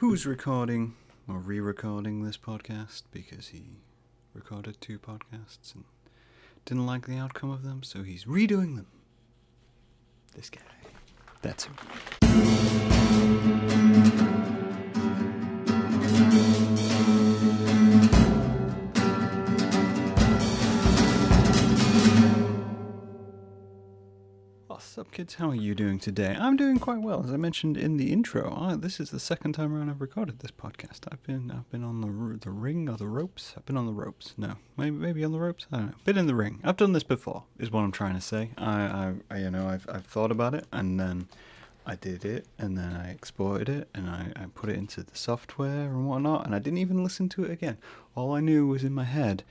who's recording or re-recording this podcast because he recorded 2 podcasts and didn't like the outcome of them, so he's redoing them. This guy. That's him. What's up, kids? How are you doing today? I'm doing quite well. As I mentioned in the intro, this is the second time around I've recorded this podcast. I've been on the ring or the ropes. I've been on the ropes. No, maybe on the ropes. I don't know. Been in the ring. I've done this before. Is what I'm trying to say. I've thought about it, and then I did it, and then I exported it, and I put it into the software and whatnot, and I didn't even listen to it again. All I knew was in my head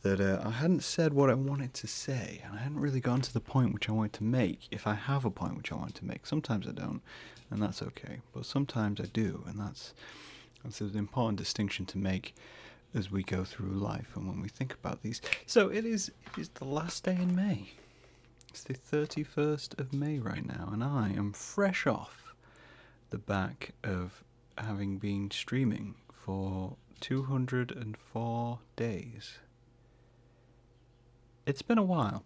that I hadn't said what I wanted to say, and I hadn't really gone to the point which I wanted to make, if I have a point which I want to make. Sometimes I don't, and that's okay, but sometimes I do, and that's an important distinction to make as we go through life and when we think about these. So it is the last day in May. It's the 31st of May right now, and I am fresh off the back of having been streaming for 204 days. It's been a while,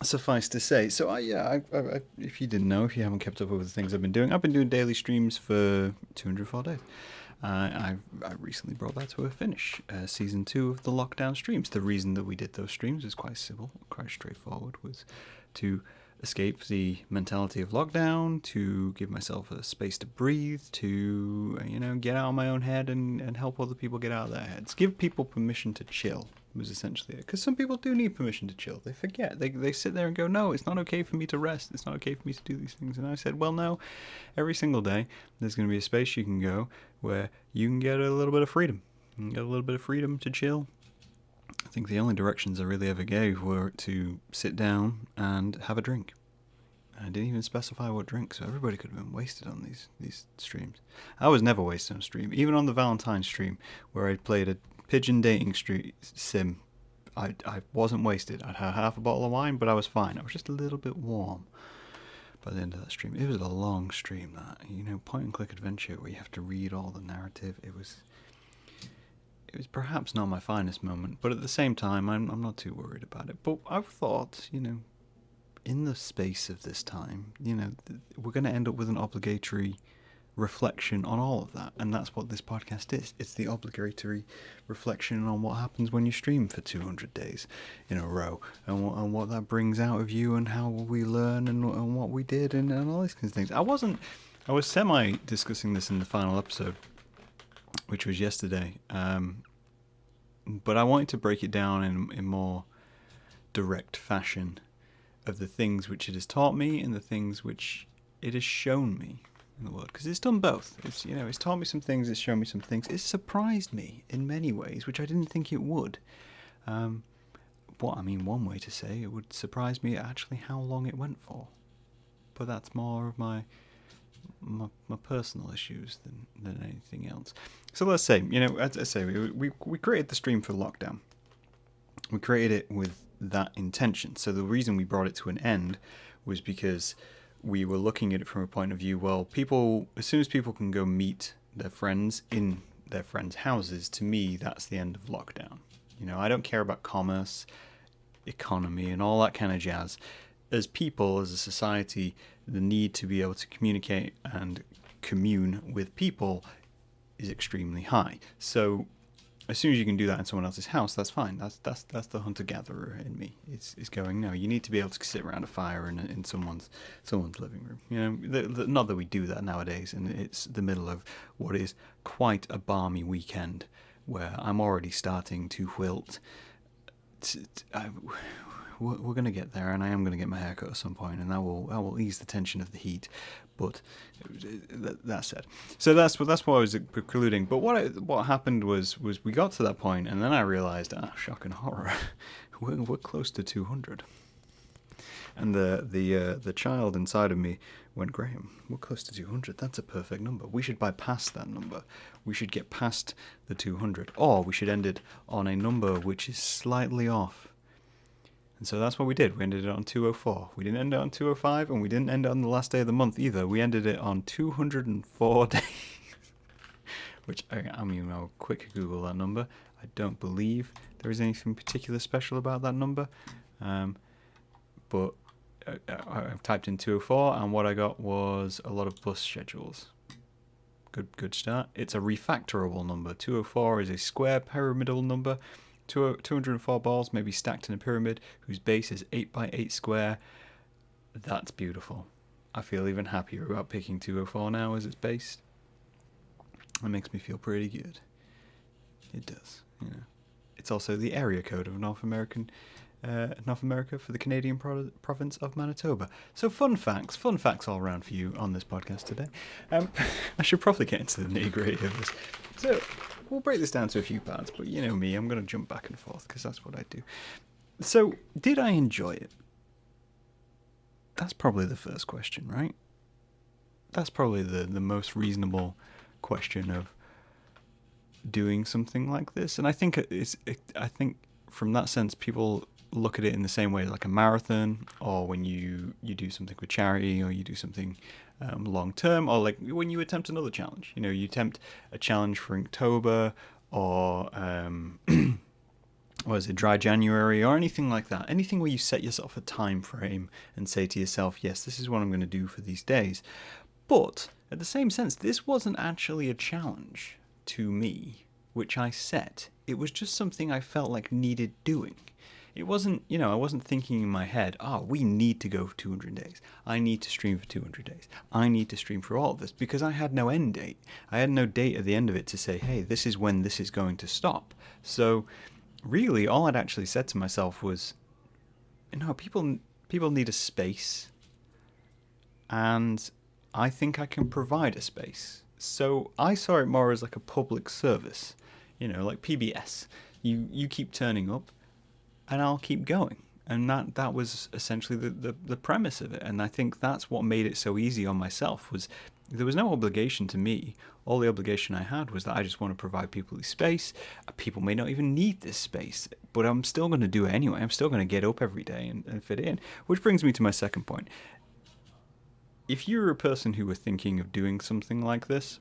suffice to say. So, I if you didn't know, if you haven't kept up with the things I've been doing daily streams for 204 days. I recently brought that to a finish. Season 2 of the lockdown streams. The reason that we did those streams is quite simple, quite straightforward, was to escape the mentality of lockdown, to give myself a space to breathe, to, get out of my own head and help other people get out of their heads. Give people permission to chill was essentially it. Because some people do need permission to chill. They forget. They sit there and go, no, it's not okay for me to rest. It's not okay for me to do these things. And I said, well, no, every single day there's going to be a space you can go where you can get a little bit of freedom. You can get a little bit of freedom to chill. I think the only directions I really ever gave were to sit down and have a drink. I didn't even specify what drink, so everybody could have been wasted on these streams. I was never wasted on a stream. Even on the Valentine's stream, where I played a pigeon dating sim, I wasn't wasted. I'd had half a bottle of wine, but I was fine. I was just a little bit warm by the end of that stream. It was a long stream, that, point-and-click adventure where you have to read all the narrative. It was perhaps not my finest moment, but at the same time, I'm not too worried about it. But I've thought, in the space of this time, we're going to end up with an obligatory reflection on all of that, and that's what this podcast is. It's the obligatory reflection on what happens when you stream for 200 days in a row, and what that brings out of you, and how we learn, and what we did, and all these kinds of things. I was semi-discussing this in the final episode, which was yesterday, but I wanted to break it down in more direct fashion of the things which it has taught me and the things which it has shown me in the world, because it's done both. It's taught me some things, it's shown me some things. It's surprised me in many ways, which I didn't think it would. One way to say it would surprise me actually how long it went for, but that's more of my personal issues than anything else. So let's say, as I say, we created the stream for lockdown. We created it with that intention. So the reason we brought it to an end was because we were looking at it from a point of view, well, people, as soon as people can go meet their friends in their friends' houses, to me, that's the end of lockdown. I don't care about commerce, economy, and all that kind of jazz. As people, as a society, the need to be able to communicate and commune with people is extremely high. So as soon as you can do that in someone else's house, that's fine. That's the hunter-gatherer in me. It's going, no, you need to be able to sit around a fire in someone's living room. Not that we do that nowadays, and it's the middle of what is quite a balmy weekend where I'm already starting to wilt. We're going to get there, and I am going to get my hair cut at some point, and that will ease the tension of the heat. But that said, so that's what I was concluding. But what happened was we got to that point, and then I realized, shock and horror, we're close to 200. And the child inside of me went, Graham, we're close to 200. That's a perfect number. We should bypass that number. We should get past the 200, or we should end it on a number which is slightly off. And so that's what we did. We ended it on 204. We didn't end it on 205, and we didn't end it on the last day of the month either. We ended it on 204 days. which I mean, I'll quick Google that number. I don't believe there is anything particular special about that number, but I typed in 204, and what I got was a lot of bus schedules. Good start. It's a refactorable number. 204 is a square pyramidal number. 204 balls may be stacked in a pyramid whose base is 8 by 8 square. That's beautiful. I feel even happier about picking 204 now as its base. It makes me feel pretty good. It does. It's also the area code of North America for the Canadian province of Manitoba. So fun facts all around for you on this podcast today. I should probably get into the nitty-gritty of this. So we'll break this down to a few parts, but you know me, I'm going to jump back and forth because that's what I do. So, did I enjoy it? That's probably the first question, right? That's probably the most reasonable question of doing something like this. And I think I think from that sense, people look at it in the same way like a marathon, or when you do something with charity, or you do something long term, or like when you attempt another challenge. You attempt a challenge for Inktober, or what is it, Dry January, or anything like that. Anything where you set yourself a time frame and say to yourself, yes, this is what I'm going to do for these days. But at the same sense, this wasn't actually a challenge to me, which I set. It was just something I felt like needed doing. It wasn't, I wasn't thinking in my head, we need to go for 200 days. I need to stream for 200 days. I need to stream for all of this, because I had no end date. I had no date at the end of it to say, hey, this is when this is going to stop. So really, all I'd actually said to myself was, people need a space, and I think I can provide a space. So I saw it more as like a public service, like PBS. You keep turning up, and I'll keep going. And that was essentially the premise of it. And I think that's what made it so easy on myself, was there was no obligation to me. All the obligation I had was that I just want to provide people with space. People may not even need this space, but I'm still going to do it anyway. I'm still going to get up every day and fit in. Which brings me to my second point. If you're a person who were thinking of doing something like this,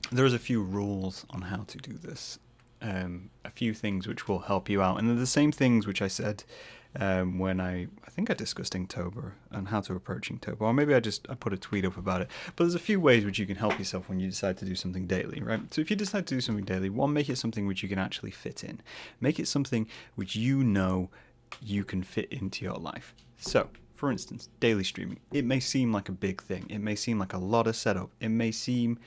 there's a few rules on how to do this. A few things which will help you out. And they're the same things which I said when I think I discussed Inktober and how to approach Inktober. Or maybe I put a tweet up about it. But there's a few ways which you can help yourself when you decide to do something daily, right? So if you decide to do something daily, one, make it something which you can actually fit in. Make it something which you can fit into your life. So, for instance, daily streaming. It may seem like a big thing. It may seem like a lot of setup. It may seem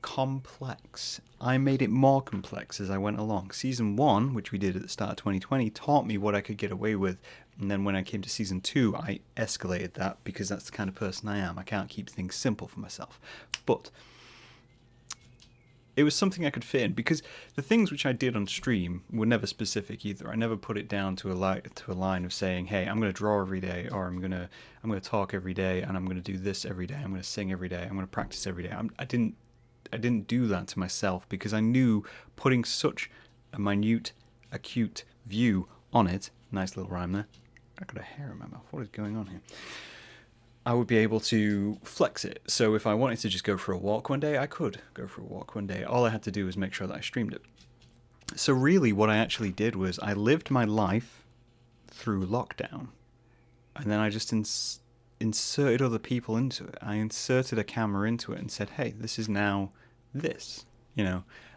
complex. I made it more complex as I went along. Season 1, which we did at the start of 2020, taught me what I could get away with. And then when I came to Season 2, I escalated that, because that's the kind of person I am. I can't keep things simple for myself. But it was something I could fit in, because the things which I did on stream were never specific either. I never put it down to a line of saying, hey, I'm going to draw every day, or I'm going to talk every day, and I'm going to do this every day. I'm going to sing every day. I'm going to practice every day. I didn't do that to myself, because I knew putting such a minute, acute view on it, nice little rhyme there, I got a hair in my mouth, what is going on here, I would be able to flex it. So if I wanted to just go for a walk one day, I could go for a walk one day. All I had to do was make sure that I streamed it. So really what I actually did was I lived my life through lockdown, and then I just inserted other people into it. I inserted a camera into it and said, hey, this is now this,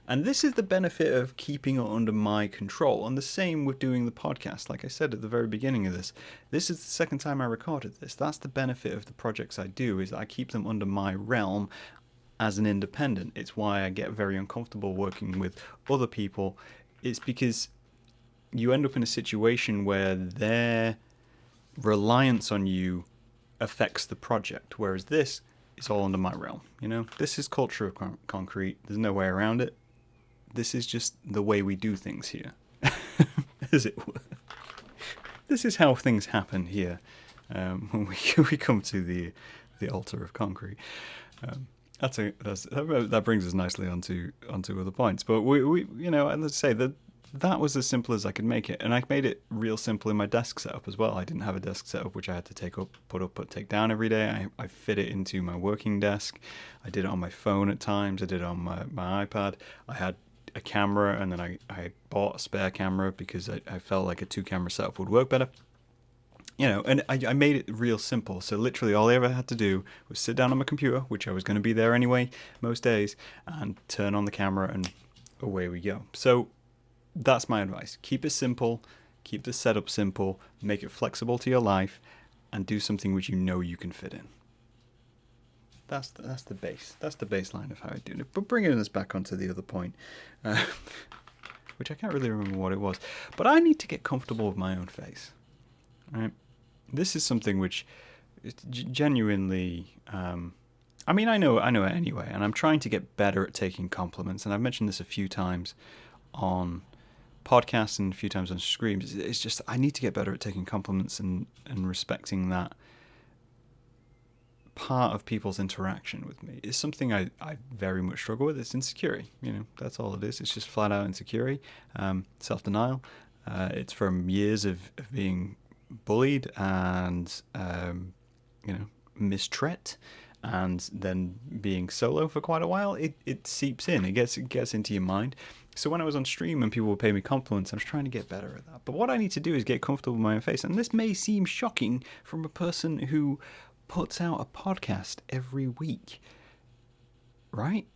and this is the benefit of keeping it under my control. And the same with doing the podcast. Like I said at the very beginning of this is the second time I recorded this. That's the benefit of the projects I do, is that I keep them under my realm as an independent. It's why I get very uncomfortable working with other people. It's because you end up in a situation where their reliance on you affects the project, whereas this is all under my realm. This is culture of concrete. There's no way around it. This is just the way we do things here, as it were. This is how things happen here when we come to the altar of concrete. That brings us nicely onto other points. But we let's say that that was as simple as I could make it. And I made it real simple in my desk setup as well. I didn't have a desk setup which I had to take up, take down every day. I fit it into my working desk. I did it on my phone at times. I did it on my iPad. I had a camera, and then I bought a spare camera because I felt like a 2-camera setup would work better. And I made it real simple. So literally all I ever had to do was sit down on my computer, which I was going to be there anyway most days, and turn on the camera, and away we go. So that's my advice. Keep it simple, keep the setup simple, make it flexible to your life, and do something which you can fit in. That's the base. That's the baseline of how I do it. But bringing us back onto the other point, which I can't really remember what it was, but I need to get comfortable with my own face. Right? This is something which genuinely, I know it anyway, and I'm trying to get better at taking compliments, and I've mentioned this a few times on podcasts and a few times on streams. It's just I need to get better at taking compliments and respecting that part of people's interaction with me. It's something I very much struggle with. It's insecurity. That's all it is. It's just flat out insecurity, self-denial. It's from years of being bullied and mistreated, and then being solo for quite a while. It seeps in. It gets into your mind. So when I was on stream and people would pay me compliments, I was trying to get better at that. But what I need to do is get comfortable with my own face. And this may seem shocking from a person who puts out a podcast every week, right?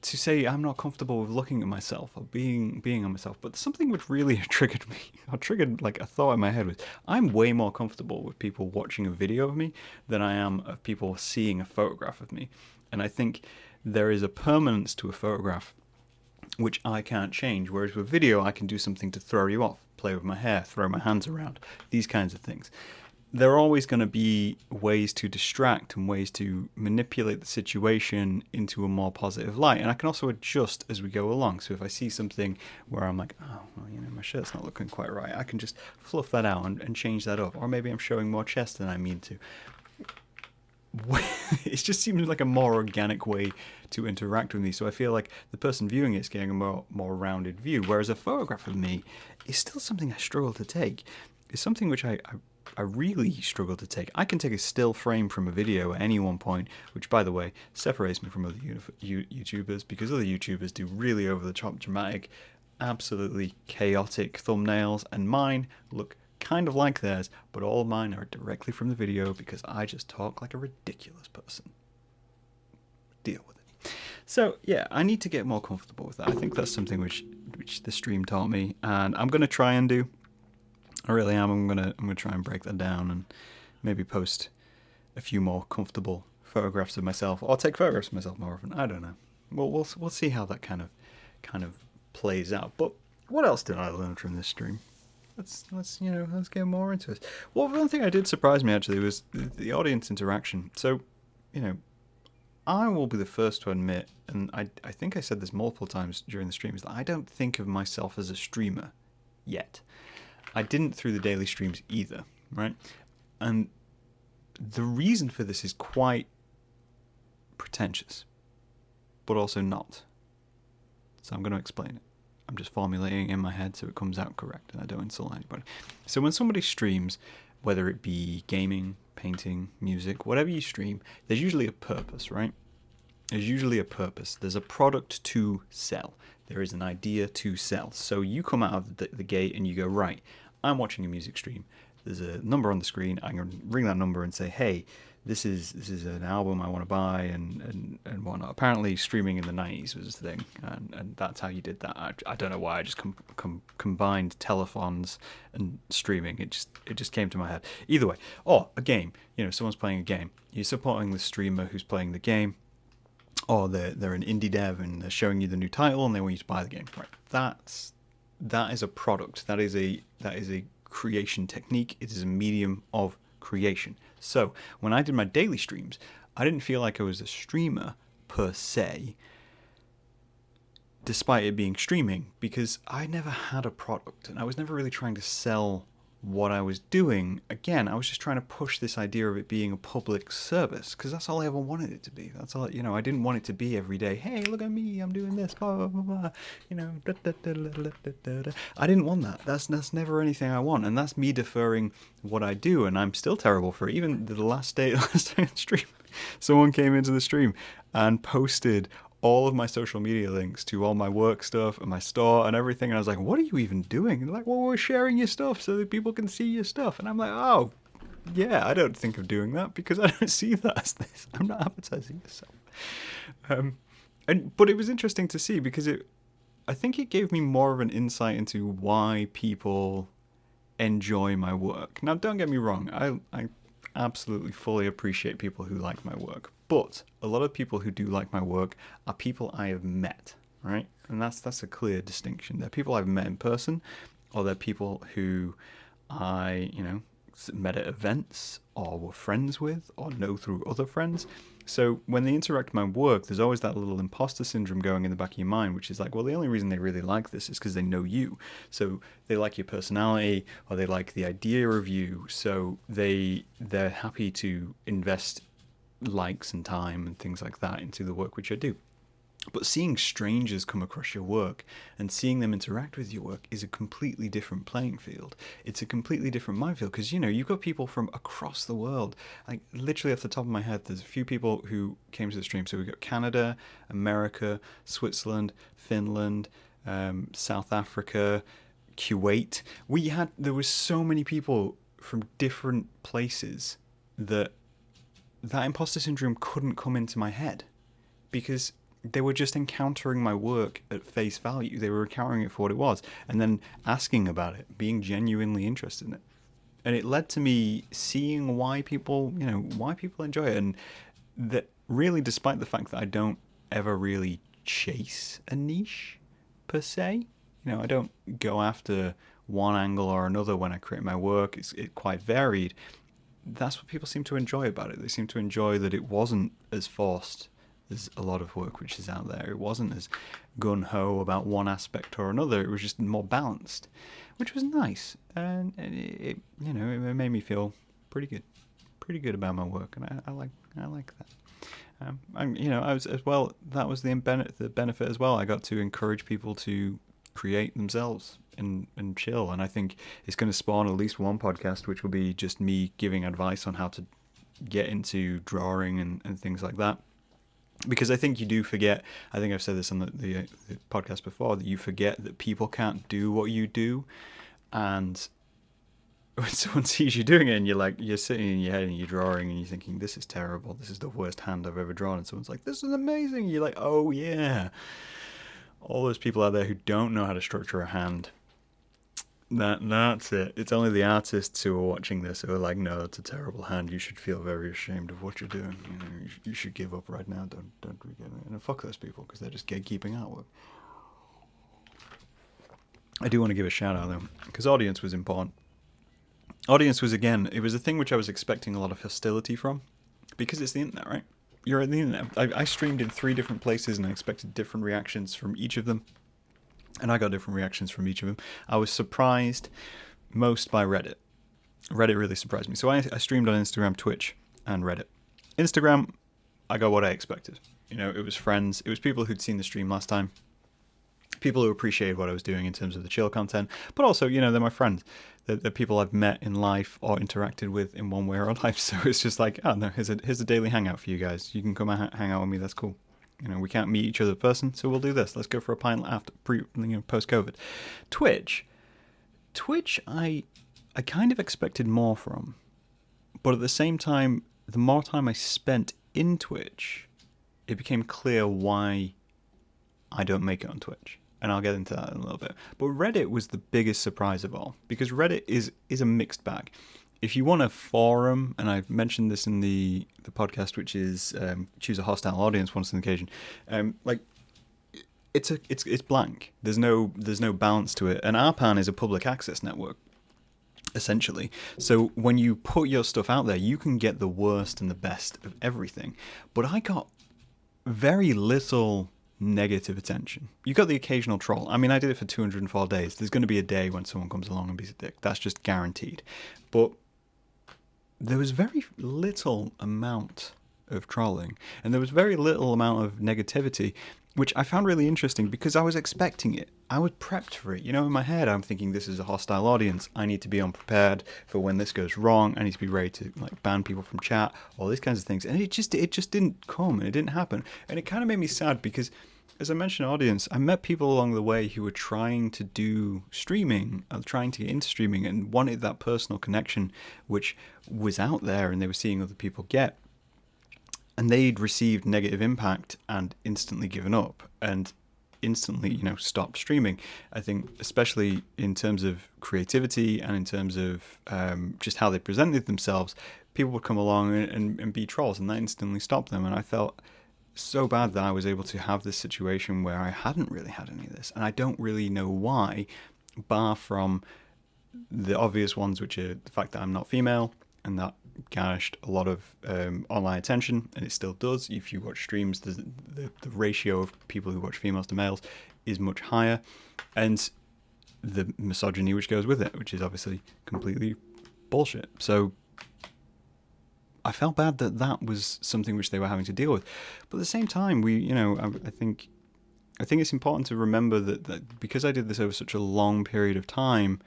To say I'm not comfortable with looking at myself or being on myself. But something which really triggered me, or triggered like a thought in my head, was I'm way more comfortable with people watching a video of me than I am of people seeing a photograph of me. And I think there is a permanence to a photograph which I can't change. Whereas with video, I can do something to throw you off, play with my hair, throw my hands around, these kinds of things. There are always going to be ways to distract and ways to manipulate the situation into a more positive light. And I can also adjust as we go along. So if I see something where I'm like, oh, well, my shirt's not looking quite right, I can just fluff that out and change that up. Or maybe I'm showing more chest than I mean to. It just seems like a more organic way to interact with me. So I feel like the person viewing it is getting a more rounded view. Whereas a photograph of me is still something I struggle to take. It's something which I really struggle to take. I can take a still frame from a video at any one point, which, by the way, separates me from other YouTubers, because other YouTubers do really over-the-top dramatic, absolutely chaotic thumbnails, and mine look kind of like theirs, but all of mine are directly from the video because I just talk like a ridiculous person. Deal with it. So, yeah, I need to get more comfortable with that. I think that's something which the stream taught me, and I'm going to try and do. I really am. I'm gonna try and break that down and maybe post a few more comfortable photographs of myself, or take photographs of myself more often. I don't know. We'll see how that kind of plays out. But what else did I learn from this stream? Let's get more into it. Well, one thing I did surprise me actually was the audience interaction. So, I will be the first to admit, and I think I said this multiple times during the stream, is that I don't think of myself as a streamer yet. I didn't through the daily streams either, right? And the reason for this is quite pretentious, but also not. So I'm going to explain it. I'm just formulating it in my head so it comes out correct and I don't insult anybody. So when somebody streams, whether it be gaming, painting, music, whatever you stream, there's usually a purpose, right? There's usually a purpose. There's a product to sell. There is an idea to sell. So you come out of the gate and you go, right, I'm watching a music stream. There's a number on the screen. I'm going to ring that number and say, hey, this is an album I want to buy and whatnot. Apparently streaming in the 90s was the thing, and that's how you did that. I don't know why I just combined telephones and streaming. It just came to my head. Either way, or a game. Someone's playing a game. You're supporting the streamer who's playing the game. Or they're an indie dev and they're showing you the new title and they want you to buy the game. Right. That is a product. That is a creation technique. It is a medium of creation. So when I did my daily streams, I didn't feel like I was a streamer per se, despite it being streaming, because I never had a product and I was never really trying to sell what I was doing, again, I was just trying to push this idea of it being a public service, because that's all I ever wanted it to be. That's all, I didn't want it to be every day, hey, look at me, I'm doing this, blah, blah, blah, blah. Da, da, da, da, da, da, da. I didn't want that. That's never anything I want, and that's me deferring what I do, and I'm still terrible for it. Even the last day of the stream, someone came into the stream and posted all of my social media links to all my work stuff and my store and everything. And I was like, what are you even doing? And they're like, well, we're sharing your stuff so that people can see your stuff. And I'm like, oh, yeah, I don't think of doing that because I don't see that as this. I'm not advertising myself. But it was interesting to see because I think it gave me more of an insight into why people enjoy my work. Now, don't get me wrong. I absolutely fully appreciate people who like my work. But a lot of people who do like my work are people I have met, right? And that's a clear distinction. They're people I've met in person, or they're people who I, met at events, or were friends with, or know through other friends. So when they interact with my work, there's always that little imposter syndrome going in the back of your mind, which is like, well, the only reason they really like this is because they know you. So they like your personality, or they like the idea of you. So they're happy to invest likes and time and things like that into the work which I do. But seeing strangers come across your work and seeing them interact with your work is a completely different playing field. It's a completely different minefield because, you've got people from across the world. Like, literally off the top of my head, there's a few people who came to the stream. So we've got Canada, America, Switzerland, Finland, South Africa, Kuwait. There was so many people from different places that imposter syndrome couldn't come into my head because they were just encountering my work at face value. They were encountering it for what it was and then asking about it, being genuinely interested in it. And it led to me seeing why people enjoy it. And that really, despite the fact that I don't ever really chase a niche per se, I don't go after one angle or another when I create my work. It's quite varied. That's what people seem to enjoy about it. They seem to enjoy that it wasn't as forced as a lot of work which is out there. It wasn't as gung-ho about one aspect or another. It was just more balanced, which was nice. And it made me feel pretty good about my work, and I like that. I was as well. That was the benefit as well. I got to encourage people to create themselves and chill. And I think it's going to spawn at least one podcast, which will be just me giving advice on how to get into drawing and things like that. Because I think you do forget, I think I've said this on the podcast before, that you forget that people can't do what you do. And when someone sees you doing it and you're sitting in your head and you're drawing and you're thinking, this is terrible, this is the worst hand I've ever drawn. And someone's like, this is amazing. You're like, oh yeah. All those people out there who don't know how to structure a hand. That's it. It's only the artists who are watching this who are like, no, it's a terrible hand. You should feel very ashamed of what you're doing. You should give up right now. Don't get it. And fuck those people because they're just gatekeeping artwork. I do want to give a shout out though, because audience was important. Audience was, again, it was a thing which I was expecting a lot of hostility from, because it's the internet, right? You're at the internet. I streamed in 3 different places and I expected different reactions from each of them. And I got different reactions from each of them. I was surprised most by Reddit. Reddit really surprised me. So I streamed on Instagram, Twitch, and Reddit. Instagram, I got what I expected. It was friends. It was people who'd seen the stream last time. People who appreciated what I was doing in terms of the chill content. But also, they're my friends. They're people I've met in life or interacted with in one way or another. So it's just like, oh no, here's a daily hangout for you guys. You can come and hang out with me. That's cool. We can't meet each other in person, so we'll do this. Let's go for a pint after post-COVID. Twitch, I kind of expected more from, but at the same time, the more time I spent in Twitch, it became clear why I don't make it on Twitch, and I'll get into that in a little bit. But Reddit was the biggest surprise of all, because Reddit is a mixed bag. If you want a forum, and I've mentioned this in the podcast, which is choose a hostile audience once on occasion, it's blank. There's no balance to it. And rpan is a public access network, essentially. So when you put your stuff out there, you can get the worst and the best of everything. But I got very little negative attention. You got the occasional troll. I mean, I did it for 204 days. There's going to be a day when someone comes along and be a dick. That's just guaranteed. But there was very little amount of trolling, and there was very little amount of negativity, which I found really interesting because I was expecting it. I was prepped for it. You know, in my head, I'm thinking this is a hostile audience. I need to be unprepared for when this goes wrong. I need to be ready to like ban people from chat, all these kinds of things. And it just didn't come, and it didn't happen. And it kind of made me sad because, as I mentioned, audience, I met people along the way who were trying to do streaming, trying to get into streaming, and wanted that personal connection, which was out there, and they were seeing other people get. And they'd received negative impact and instantly given up and instantly, you know, stopped streaming. I think especially in terms of creativity and in terms of just how they presented themselves, people would come along and be trolls, and that instantly stopped them. And I felt so bad that I was able to have this situation where I hadn't really had any of this. And I don't really know why, bar from the obvious ones, which are the fact that I'm not female, and that garnished a lot of online attention, and it still does. If you watch streams, the ratio of people who watch females to males is much higher, and the misogyny which goes with it, which is obviously completely bullshit. So I felt bad that that was something which they were having to deal with. But at the same time, I think it's important to remember that because I did this over such a long period of time,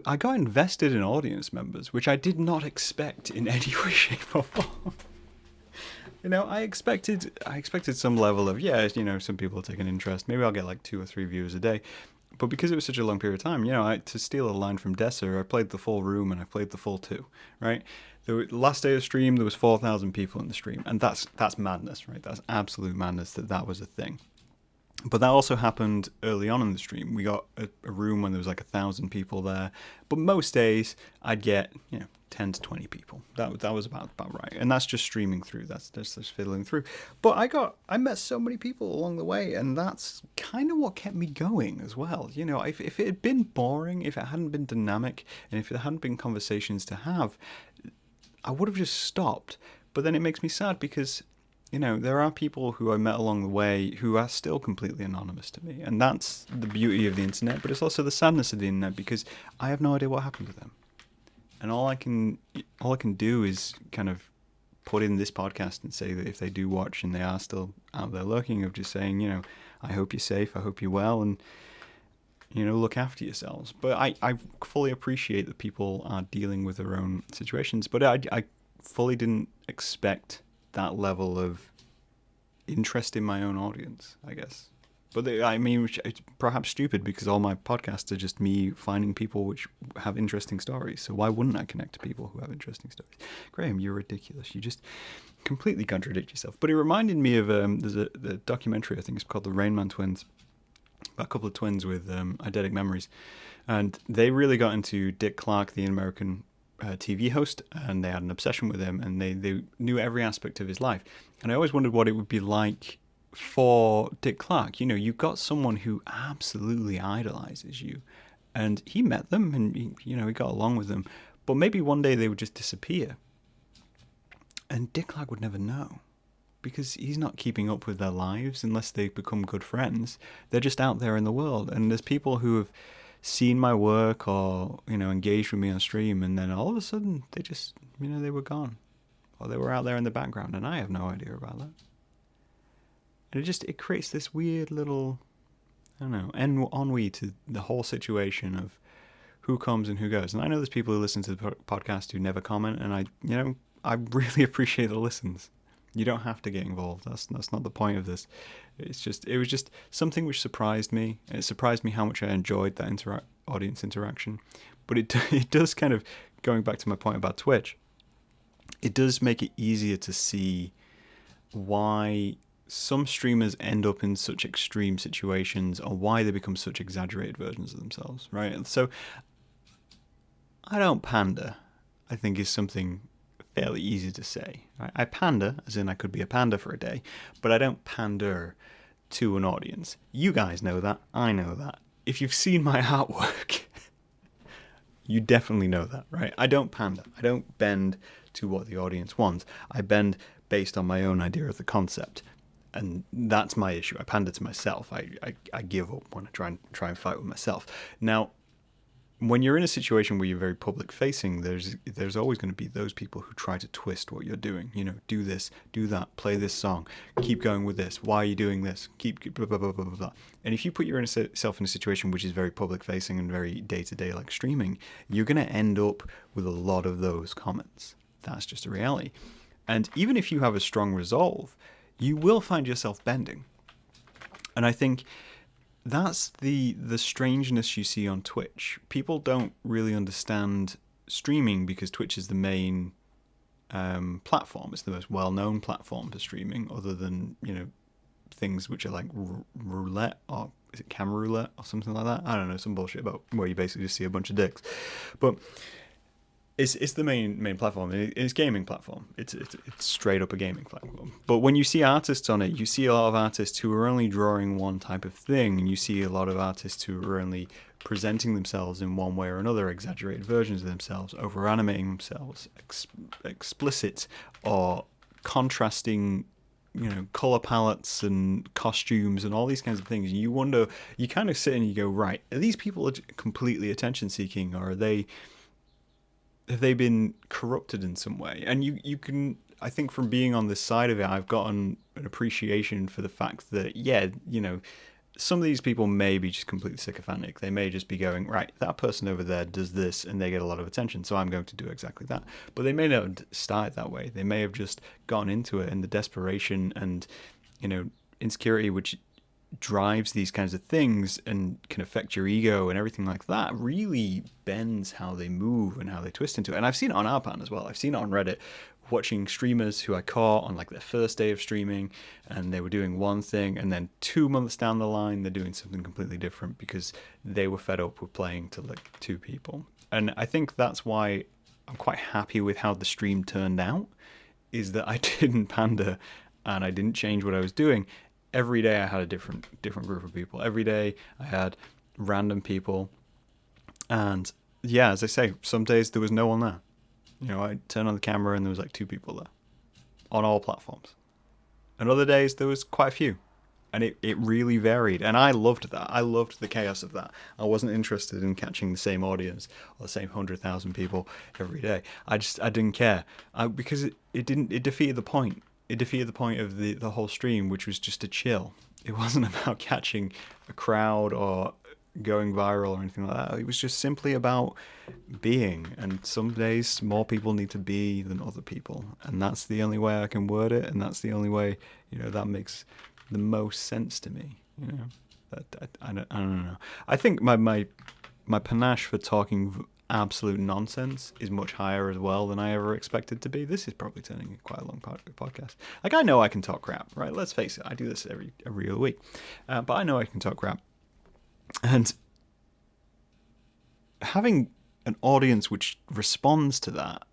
I got invested in audience members, which I did not expect in any way, shape, or form. You know, I expected some level of, some people will take an interest. Maybe I'll get like 2 or 3 viewers a day. But because it was such a long period of time, to steal a line from Dessa, I played the full room and I played the full 2, right? The last day of stream, there was 4,000 people in the stream. And that's madness, right? That's absolute madness that was a thing. But that also happened early on in the stream. We got a room when there was like 1,000 people there. But most days, I'd get 10 to 20 people. That was about right. And that's just streaming through. That's just fiddling through. But I met so many people along the way, and that's kind of what kept me going as well. If it had been boring, if it hadn't been dynamic, and if there hadn't been conversations to have, I would have just stopped. But then it makes me sad because there are people who I met along the way who are still completely anonymous to me. And that's the beauty of the internet, but it's also the sadness of the internet because I have no idea what happened to them. And all I can do is kind of put in this podcast and say that if they do watch and they are still out there lurking, of just saying, I hope you're safe, I hope you're well, and, look after yourselves. But I fully appreciate that people are dealing with their own situations, but I fully didn't expect that level of interest in my own audience, I guess. But which it's perhaps stupid because all my podcasts are just me finding people which have interesting stories. So why wouldn't I connect to people who have interesting stories? Graham, you're ridiculous. You just completely contradict yourself. But it reminded me of there's a documentary, I think it's called the Rainman Twins, about a couple of twins with eidetic memories, and they really got into Dick Clark, the American TV host, and they had an obsession with him, and they knew every aspect of his life. And I always wondered what it would be like for Dick Clark. You've got someone who absolutely idolizes you, and he met them, and he got along with them, but maybe one day they would just disappear, and Dick Clark would never know because he's not keeping up with their lives unless they become good friends. They're just out there in the world, and there's people who have seen my work or engaged with me on stream, and then all of a sudden they just they were gone, or they were out there in the background, and I have no idea about that. And it creates this weird little ennui to the whole situation of who comes and who goes. And I know there's people who listen to the podcast who never comment, and I really appreciate the listens. You don't have to get involved. That's not the point of this. It was just something which surprised me. It surprised me how much I enjoyed that audience interaction. But it does kind of, going back to my point about Twitch, it does make it easier to see why some streamers end up in such extreme situations, or why they become such exaggerated versions of themselves, right? So I don't pander, I think, is something fairly easy to say. Right? I pander, as in I could be a panda for a day, but I don't pander to an audience. You guys know that. I know that. If you've seen my artwork, you definitely know that, right? I don't pander. I don't bend to what the audience wants. I bend based on my own idea of the concept. and that's my issue. I pander to myself. I give up when I try and fight with myself. Now, when you're in a situation where you're very public facing, there's always going to be those people who try to twist what you're doing. You know, do this, do that, play this song, keep going with this. Why are you doing this? Keep blah blah blah blah blah. And if you put yourself in a situation which is very public facing and very day to day like streaming, you're going to end up with a lot of those comments. That's just a reality. And even if you have a strong resolve, you will find yourself bending. And I think that's the strangeness you see on Twitch. People don't really understand streaming because Twitch is the main platform. It's the most well-known platform for streaming, other than, you know, things which are like roulette, or is it camera roulette or something like that? I don't know, some bullshit about where you basically just see a bunch of dicks. But it's the main platform. It's a gaming platform. It's straight up a gaming platform. But when you see artists on it, you see a lot of artists who are only drawing one type of thing, and you see a lot of artists who are only presenting themselves in one way or another, exaggerated versions of themselves, over animating themselves, explicit or contrasting, you know, color palettes and costumes and all these kinds of things. And you wonder, you kind of sit and you go, right, are these people completely attention seeking, or have they been corrupted in some way? And you can, I think from being on this side of it, I've gotten an appreciation for the fact that, yeah, you know, some of these people may be just completely sycophantic. They may just be going, right, that person over there does this and they get a lot of attention, so I'm going to do exactly that. But they may not have started that way. They may have just gone into it, and the desperation and, you know, insecurity which drives these kinds of things and can affect your ego and everything like that really bends how they move and how they twist into it. And I've seen it on rpan as well. I've seen it on Reddit, watching streamers who I caught on like their first day of streaming, and they were doing one thing, and then 2 months down the line they're doing something completely different because they were fed up with playing to like 2 people. And I think that's why I'm quite happy with how the stream turned out, is that I didn't pander and I didn't change what I was doing. Every day I had a different group of people. Every day I had random people. And yeah, as I say, some days there was no one there. You know, I'd turn on the camera and there was like 2 people there on all platforms. And other days there was quite a few. And it really varied. And I loved that. I loved the chaos of that. I wasn't interested in catching the same audience or the same 100,000 people every day. I didn't care. Because it defeated the point. It defeated the point of the whole stream, which was just to chill. It wasn't about catching a crowd or going viral or anything like that. It was just simply about being. And some days more people need to be than other people. And that's the only way I can word it. And that's the only way, you know, that makes the most sense to me. You know, I don't know. I think my panache for talking absolute nonsense is much higher as well than I ever expected to be. This is probably turning into quite a long podcast. Like, I know I can talk crap, right? Let's face it, I do this every other week, but I know I can talk crap, and having an audience which responds to that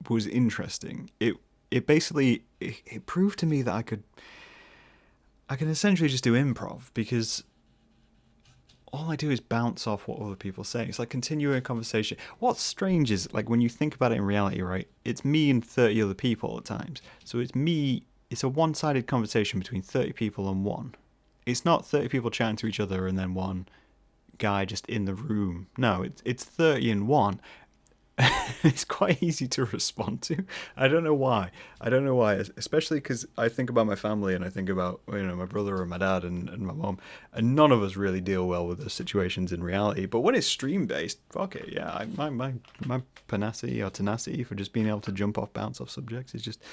was interesting. It basically it proved to me that I can essentially just do improv, because all I do is bounce off what other people say. It's like continuing a conversation. What's strange is, like, when you think about it in reality, right? It's me and 30 other people at times. So it's a one-sided conversation between 30 people and one. It's not 30 people chatting to each other and then one guy just in the room. No, it's 30 and one. It's quite easy to respond to. I don't know why, especially because I think about my family and I think about, you know, my brother and my dad and my mom, and none of us really deal well with those situations in reality. But when it's stream based, fuck it, yeah, my tenacity for just being able to bounce off subjects is just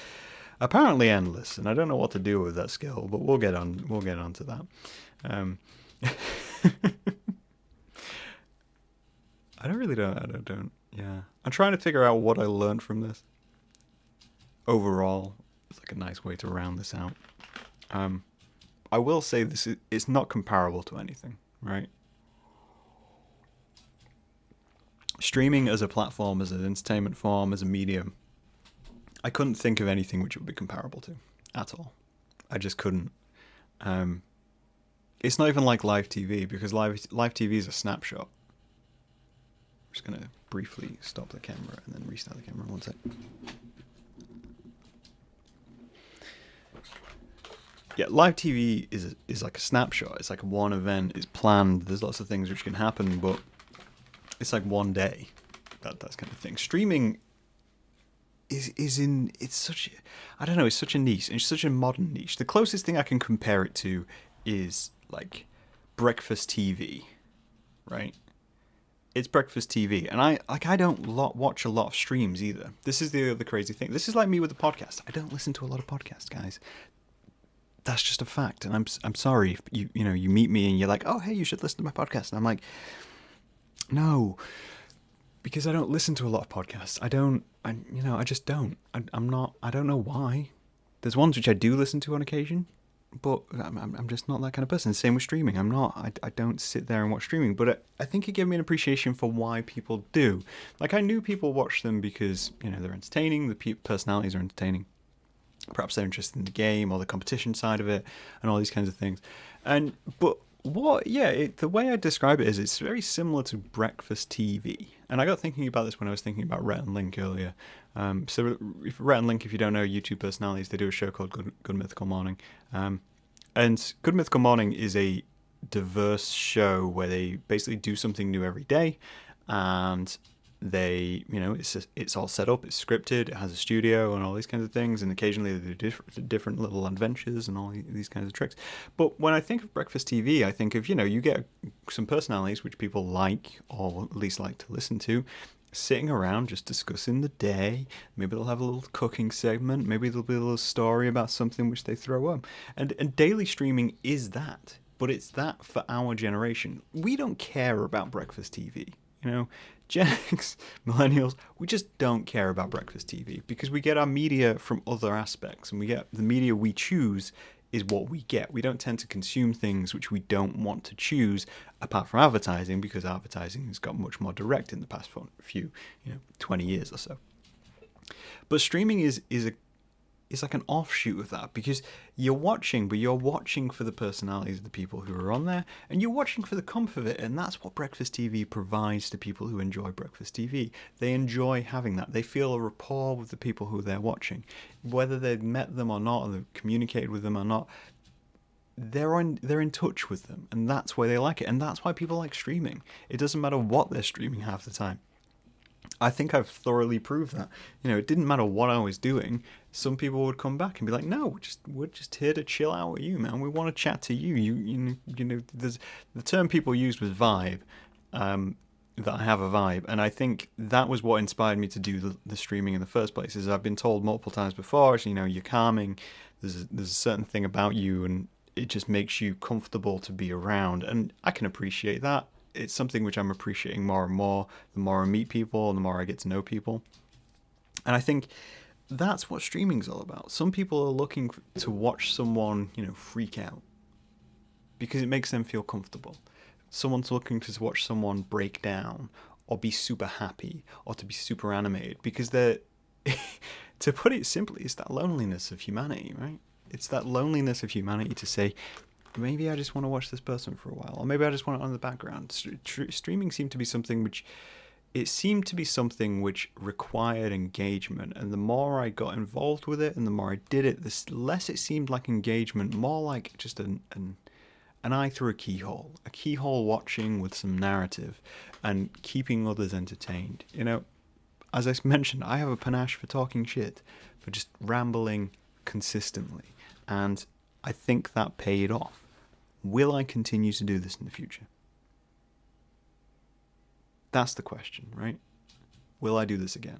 apparently endless, and I don't know what to do with that skill, but we'll get on to that. I don't. Yeah, I'm trying to figure out what I learned from this. Overall, it's like a nice way to round this out. I will say it's not comparable to anything, right? Streaming as a platform, as an entertainment form, as a medium, I couldn't think of anything which it would be comparable to at all. I just couldn't. It's not even like live TV, because live TV is a snapshot. I'm just going to briefly stop the camera and then restart the camera. One sec. Yeah, live TV is like a snapshot. It's like one event. It's planned. There's lots of things which can happen, but it's like one day. That's kind of thing. Streaming is in it's such I don't know. It's such a niche. It's such a modern niche. The closest thing I can compare it to is like breakfast TV, right? It's breakfast TV, and I don't watch a lot of streams either. This is the other crazy thing. This is like me with the podcast. I don't listen to a lot of podcasts, guys. That's just a fact, and I'm sorry if you meet me and you're like, oh hey, you should listen to my podcast, and I'm like, no, because I don't listen to a lot of podcasts. I just don't. I'm not. I don't know why. There's ones which I do listen to on occasion, but I'm just not that kind of person. Same with streaming. I'm not. I don't sit there and watch streaming, but I think it gave me an appreciation for why people do. Like I knew people watch them because they're entertaining. The personalities are entertaining. Perhaps they're interested in the game or the competition side of it, and all these kinds of things. But the way I describe it is it's very similar to breakfast TV. And I got thinking about this when I was thinking about Rhett and Link earlier. So Rhett and Link, if you don't know, YouTube personalities, they do a show called Good Mythical Morning. And Good Mythical Morning is a diverse show where they basically do something new every day, and they, it's all set up, it's scripted, it has a studio and all these kinds of things, and occasionally they do different little adventures and all these kinds of tricks. But when I think of breakfast TV, I think of, you get some personalities which people like, or at least like to listen to, sitting around just discussing the day. Maybe they'll have a little cooking segment, maybe there'll be a little story about something which they throw up. And daily streaming is that, but it's that for our generation. We don't care about breakfast TV. Gen X, millennials, we just don't care about breakfast TV because we get our media from other aspects, and we get the media we choose is what we get. We don't tend to consume things which we don't want to choose, apart from advertising, because advertising has got much more direct in the past few 20 years or so. But streaming is like an offshoot of that, because you're watching for the personalities of the people who are on there, and you're watching for the comfort of it, and that's what breakfast TV provides to people who enjoy breakfast TV. They enjoy having that. They feel a rapport with the people who they're watching. Whether they've met them or not, or they've communicated with them or not, they're in touch with them, and that's why they like it, and that's why people like streaming. It doesn't matter what they're streaming half the time. I think I've thoroughly proved that. It didn't matter what I was doing. Some people would come back and be like, "No, we're just here to chill out with you, man. We want to chat to you." There's the term people used was vibe. That I have a vibe, and I think that was what inspired me to do the streaming in the first place. Is I've been told multiple times before, you're calming. There's a certain thing about you, and it just makes you comfortable to be around, and I can appreciate that. It's something which I'm appreciating more and more the more I meet people and the more I get to know people. And I think that's what streaming's all about. Some people are looking to watch someone, freak out because it makes them feel comfortable. Someone's looking to watch someone break down or be super happy or to be super animated because they're, to put it simply, it's that loneliness of humanity, right? It's that loneliness of humanity to say, maybe I just want to watch this person for a while, or maybe I just want it on the background. Streaming seemed to be something which required engagement, and the more I got involved with it and the more I did it, the less it seemed like engagement, more like just an eye through a keyhole watching with some narrative and keeping others entertained. As I mentioned, I have a panache for talking shit, for just rambling consistently, and I think that paid off. Will I continue to do this in the future? That's the question, right? Will I do this again?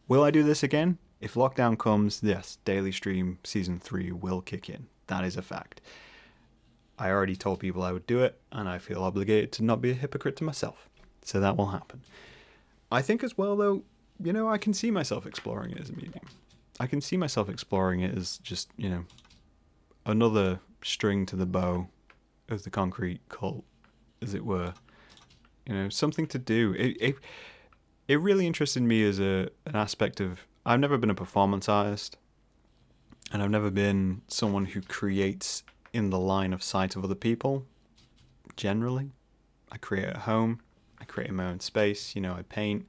Will I do this again? If lockdown comes, yes, Daily Stream Season 3 will kick in. That is a fact. I already told people I would do it, and I feel obligated to not be a hypocrite to myself. So that will happen. I think as well, though, I can see myself exploring it as a medium. I can see myself exploring it as just, another string to the bow of the concrete cult, as it were. Something to do. It really interested me as an aspect of, I've never been a performance artist, and I've never been someone who creates in the line of sight of other people. Generally, I create at home. I create in my own space. I paint,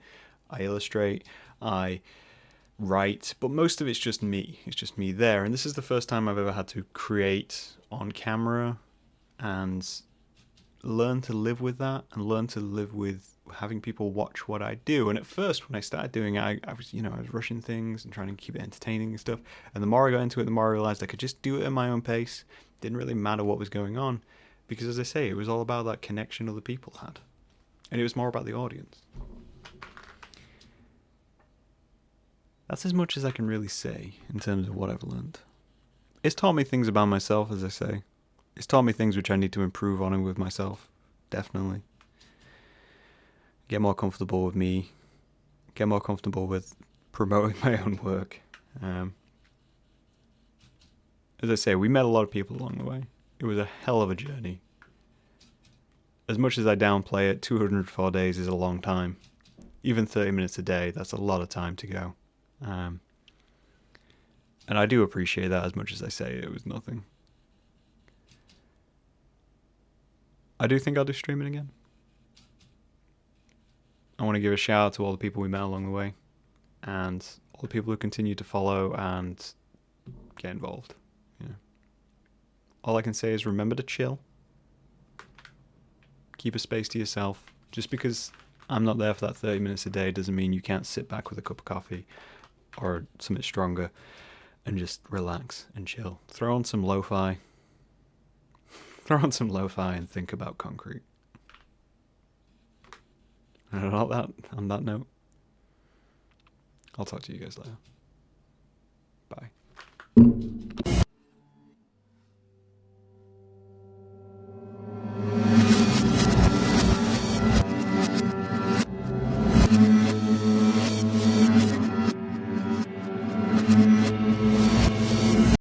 I illustrate, I right, but most of it's just me. It's just me there, and this is the first time I've ever had to create on camera and learn to live with that, and learn to live with having people watch what I do. And at first, when I started doing it, I was, I was rushing things and trying to keep it entertaining and stuff. And the more I got into it, the more I realized I could just do it at my own pace. It didn't really matter what was going on, because as I say, it was all about that connection other people had, and it was more about the audience. That's as much as I can really say in terms of what I've learned. It's taught me things about myself, as I say. It's taught me things which I need to improve on and with myself, definitely. Get more comfortable with me. Get more comfortable with promoting my own work. As I say, we met a lot of people along the way. It was a hell of a journey. As much as I downplay it, 204 days is a long time. Even 30 minutes a day, that's a lot of time to go. And I do appreciate that as much as I say it was nothing. I do think I'll do streaming again. I want to give a shout out to all the people we met along the way, and all the people who continue to follow and get involved. All I can say is remember to chill. Keep a space to yourself. Just because I'm not there for that 30 minutes a day doesn't mean you can't sit back with a cup of coffee or something stronger and just relax and chill. Throw on some lo-fi. Throw on some lo-fi and think about concrete. And on that note, I'll talk to you guys later. Bye.